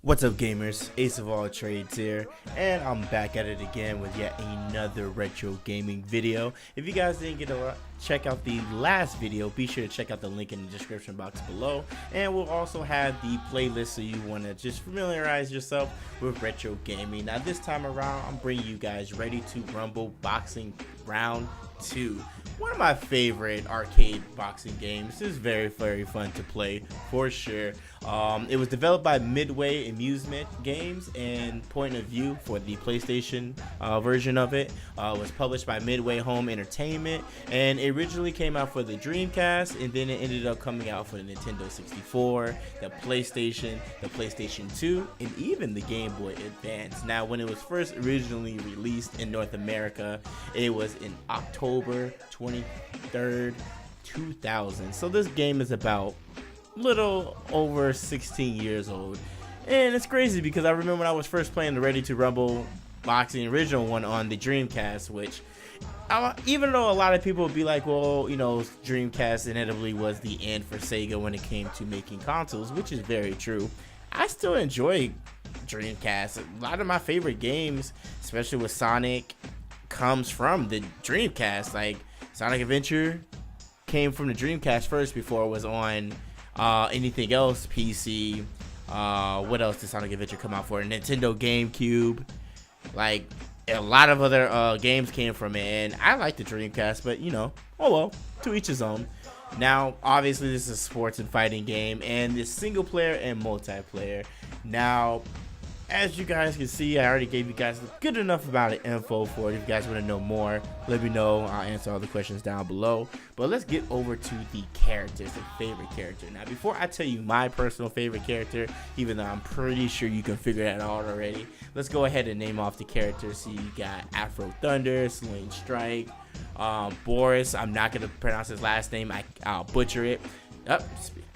What's up, gamers? Ace of all trades here, and I'm back at it again with yet another retro gaming video. If you guys didn't get to check out the last video, be sure to check out the link in the description box below, and we'll also have the playlist so you want to just familiarize yourself with retro gaming. Now this time around, I'm bringing you guys Ready to Rumble Boxing Round 2. One of my favorite arcade boxing games. This is very fun to play for sure. It was developed by Midway Amusement Games and Point of View for the PlayStation version of it. It was published by Midway Home Entertainment, and it originally came out for the Dreamcast, and then it ended up coming out for the Nintendo 64, the PlayStation 2, and even the Game Boy Advance. Now, when it was first originally released in North America, it was in October 23rd, 2000. So this game is about little over 16 years old, and it's crazy because I remember when I was first playing the Ready to Rumble Boxing original one on the Dreamcast, which even though a lot of people would be like, well, you know, Dreamcast inevitably was the end for Sega when it came to making consoles, which is very true, I still enjoy Dreamcast. A lot of my favorite games, especially with Sonic, comes from the Dreamcast. Like Sonic Adventure came from the Dreamcast first before it was on anything else. PC. What else did Sonic Adventure come out for? Nintendo GameCube. Like a lot of other games came from it, and I like the Dreamcast, but you know, oh well, to each his own. Now, obviously, this is a sports and fighting game, and it's single player and multiplayer. Now, as you guys can see, I already gave you guys good enough amount of info for it. If you guys want to know more, let me know. I'll answer all the questions down below. But let's get over to the characters, the favorite character. Now, before I tell you my personal favorite character, even though I'm pretty sure you can figure that out already, let's go ahead and name off the characters. So you got Afro Thunder, Sling Strike, Boris. I'm not going to pronounce his last name. I'll butcher it.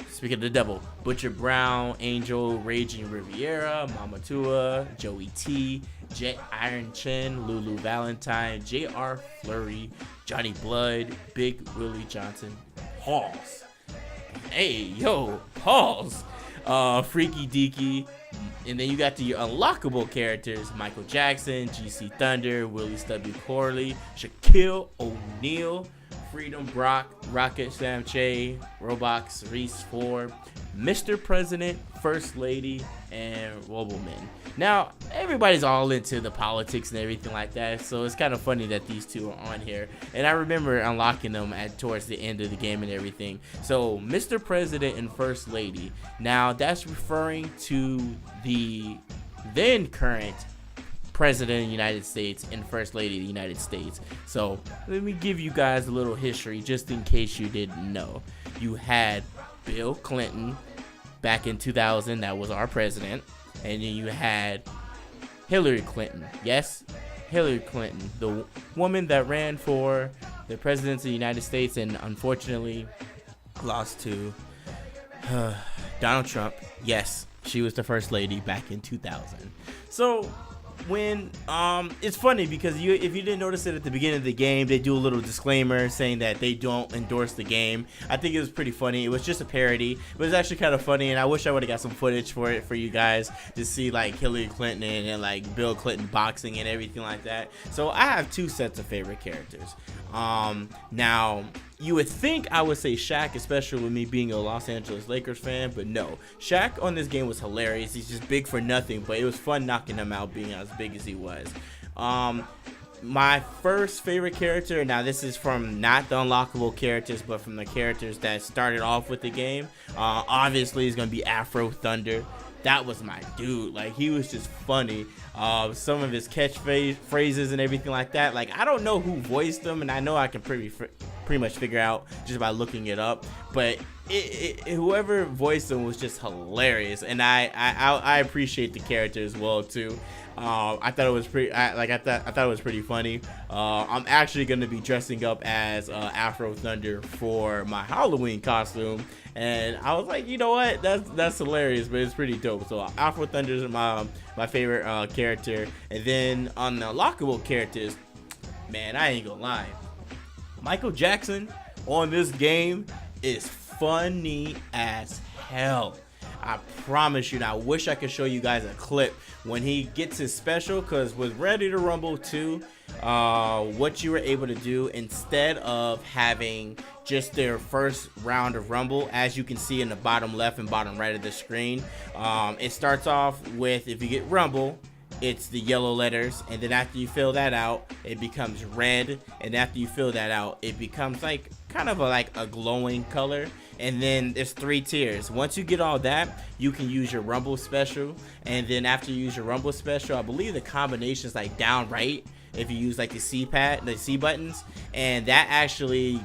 Speaking of the devil, Butcher Brown, Angel, Raging Riviera, Mama Tua, Joey T, Jet Iron Chin, Lulu Valentine, JR Flurry, Johnny Blood, Big Willie Johnson, Pauls. Hey, yo, Pauls. Freaky Deaky. And then you got your unlockable characters: Michael Jackson, GC Thunder, Willie Stubby Corley, Shaquille O'Neal, Freedom Brock, Rocket Sam Che, Roblox Reese 4, Mr. President, First Lady, and Roboman. Now, everybody's all into the politics and everything like that, so it's kind of funny that these two are on here. And I remember unlocking them towards the end of the game and everything. So, Mr. President and First Lady. Now, that's referring to the then current President of the United States and First Lady of the United States. So let me give you guys a little history just in case you didn't know. You had Bill Clinton back in 2000, that was our president, and then you had Hillary Clinton. Yes, Hillary Clinton, the woman that ran for the presidency of the United States and unfortunately lost to Donald Trump. Yes, she was the First Lady back in 2000. So when it's funny because if you didn't notice it at the beginning of the game, they do a little disclaimer saying that they don't endorse the game. I think it was pretty funny. It was just a parody, but it's actually kind of funny, and I wish I would have got some footage for it for you guys to see, like Hillary Clinton and like Bill Clinton boxing and everything like that. So I have two sets of favorite characters. Now you would think I would say Shaq, especially with me being a Los Angeles Lakers fan, but no. Shaq on this game was hilarious. He's just big for nothing, but it was fun knocking him out being as big as he was. My first favorite character, now this is from not the unlockable characters, but from the characters that started off with the game, obviously is going to be Afro Thunder. That was my dude. Like, he was just funny. Some of his catchphrases and everything like that. Like, I don't know who voiced them, and I know I can pretty much figure out just by looking it up. But whoever voiced them was just hilarious, and I appreciate the character as well too. I thought it was I thought it was pretty funny. I'm actually gonna be dressing up as Afro Thunder for my Halloween costume, and I was like, you know what, that's hilarious, but it's pretty dope. So Afro Thunder is my favorite character, and then on the unlockable characters, man, I ain't gonna lie, Michael Jackson on this game is funny as hell. I promise you. Now, I wish I could show you guys a clip when he gets his special, because with Ready to Rumble 2, what you were able to do, instead of having just their first round of Rumble, as you can see in the bottom left and bottom right of the screen, it starts off with, if you get Rumble, it's the yellow letters, and then after you fill that out, it becomes red, and after you fill that out, it becomes like kind of like a glowing color. And then there's 3 tiers. Once you get all that, you can use your Rumble special, and then after you use your Rumble special, I believe the combination is like down right if you use like the C pad, the C buttons, and that actually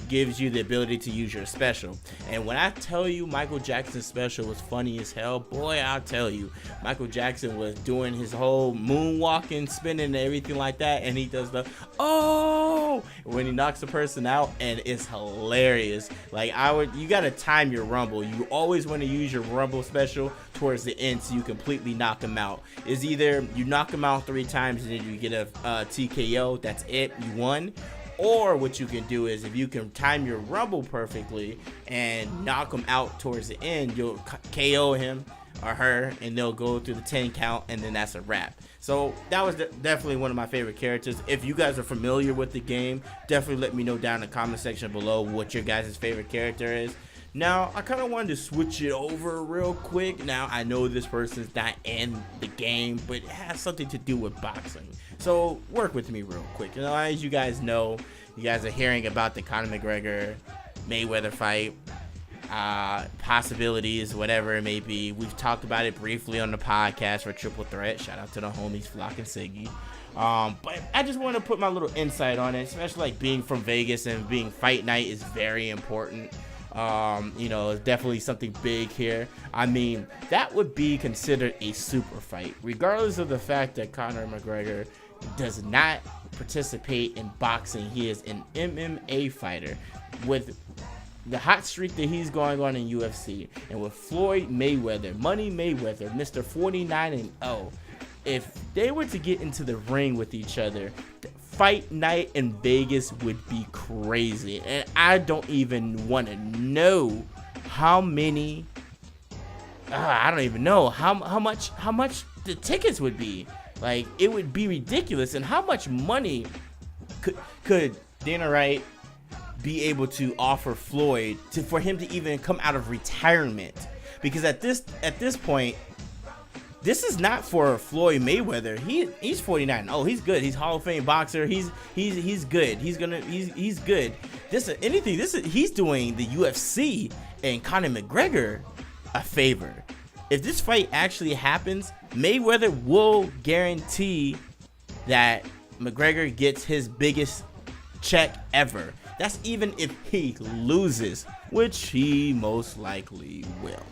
gives you the ability to use your special. And when I tell you Michael Jackson's special was funny as hell, boy, I'll tell you, Michael Jackson was doing his whole moonwalking, spinning and everything like that, and he does the oh when he knocks the person out, and it's hilarious. Like, you gotta time your Rumble. You always want to use your Rumble special towards the end so you completely knock him out. Is either you knock him out 3 times and then you get a TKO, that's it, you won. Or what you can do is, if you can time your Rumble perfectly and knock him out towards the end, you'll KO him or her, and they'll go through the 10 count, and then that's a wrap. So that was definitely one of my favorite characters. If you guys are familiar with the game, definitely let me know down in the comment section below what your guys' favorite character is. Now, I kind of wanted to switch it over real quick. Now, I know this person's not in the game, but it has something to do with boxing. So, work with me real quick. You know, as you guys know, you guys are hearing about the Conor McGregor Mayweather fight, possibilities, whatever it may be. We've talked about it briefly on the podcast for Triple Threat. Shout out to the homies, Flock and Siggy. But I just want to put my little insight on it, especially like being from Vegas and being fight night is very important. You know, it's definitely something big here. I mean, that would be considered a super fight, regardless of the fact that Conor McGregor does not participate in boxing. He is an MMA fighter. With the hot streak that he's going on in UFC, and with Floyd Mayweather, Money Mayweather, Mr. 49-0, if they were to get into the ring with each other, fight night in Vegas would be crazy. And I don't even want to know how many, I don't even know how much the tickets would be. Like, it would be ridiculous. And how much money could Dana White be able to offer Floyd for him to even come out of retirement? Because at this point, this is not for Floyd Mayweather. He's 49. Oh, he's good. He's Hall of Fame boxer. He's good. He's good. He's doing the UFC and Conor McGregor a favor. If this fight actually happens, Mayweather will guarantee that McGregor gets his biggest check ever. That's even if he loses, which he most likely will.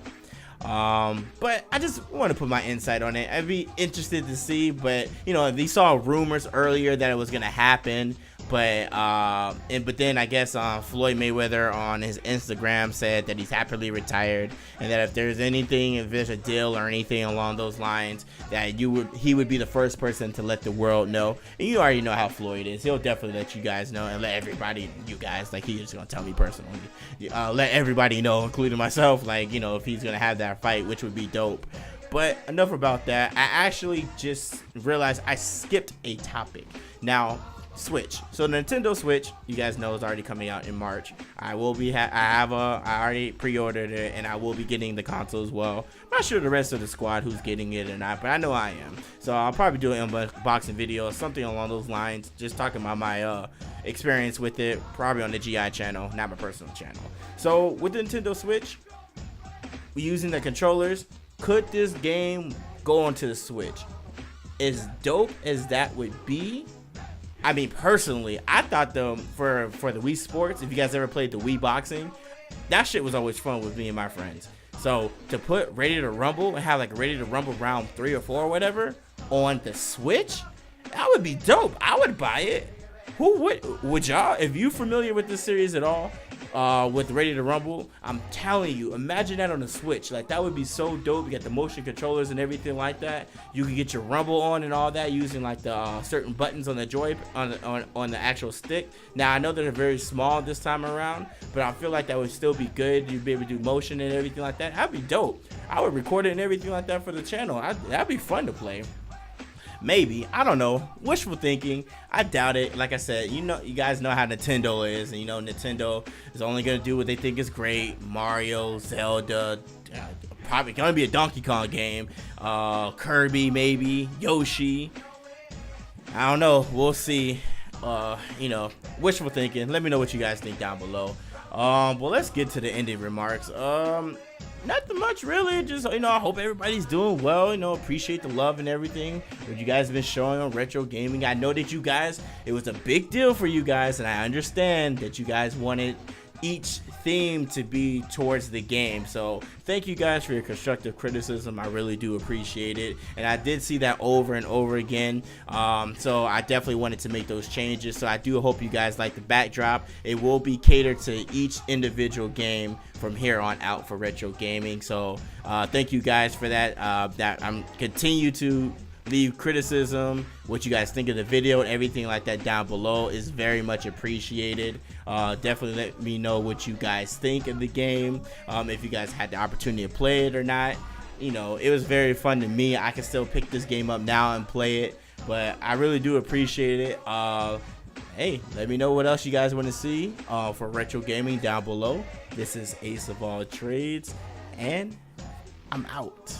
But I just want to put my insight on it. I'd be interested to see, but you know, they saw rumors earlier that it was gonna happen, but then I guess Floyd Mayweather on his Instagram said that he's happily retired, and that if there's a deal or anything along those lines, that he would be the first person to let the world know. And you already know how Floyd is. He'll definitely let you guys know, and let everybody, you guys, like, he's just gonna tell me personally, let everybody know, including myself, like, you know, if he's gonna have that fight, which would be dope. But enough about that. I actually just realized I skipped a topic. Now, Switch. So the Nintendo Switch, you guys know, is already coming out in March. I already pre-ordered it, and I will be getting the console as well. I'm not sure the rest of the squad who's getting it or not, but I know I am. So I'll probably do an unboxing video or something along those lines, just talking about my experience with it, probably on the GI channel, not my personal channel. So with the Nintendo Switch, we're using the controllers. Could this game go onto the Switch? As dope as that would be, I mean, personally, I thought for the Wii Sports, if you guys ever played the Wii Boxing, that shit was always fun with me and my friends. So to put Ready to Rumble and have like Ready to Rumble round 3 or 4 or whatever on the Switch, that would be dope. I would buy it. Who would y'all, if you familiar with this series at all, with Ready to Rumble. I'm telling you, imagine that on the Switch. Like, that would be so dope. You get the motion controllers and everything like that. You could get your Rumble on and all that using like the certain buttons on the on the actual stick. Now I know they're very small this time around, but I feel like that would still be good. You'd be able to do motion and everything like that. That'd be dope. I would record it and everything like that for the channel. That'd be fun to play. Maybe, I don't know, wishful thinking. I doubt it. Like I said, you guys know how Nintendo is, and Nintendo is only gonna do what they think is great. Mario, Zelda, probably gonna be a Donkey Kong game, Kirby, maybe Yoshi. I don't know, we'll see. Wishful thinking. Let me know what you guys think down below. Well, let's get to the ending remarks. Nothing much really, just I hope everybody's doing well. Appreciate the love and everything that you guys have been showing on retro gaming. I know that it was a big deal for you guys, and I understand that you guys wanted each theme to be towards the game. So thank you guys for your constructive criticism. I really do appreciate it, and I did see that over and over again. So I definitely wanted to make those changes. So I do hope you guys like the backdrop. It will be catered to each individual game from here on out for retro gaming. So thank you guys for that. That I'm continue to leave criticism, what you guys think of the video and everything like that down below is very much appreciated. Definitely let me know what you guys think of the game, if you guys had the opportunity to play it or not. It was very fun to me. I can still pick this game up now and play it, but I really do appreciate it. Hey, let me know what else you guys want to see for retro gaming down below. This is Ace of All Trades, and I'm out.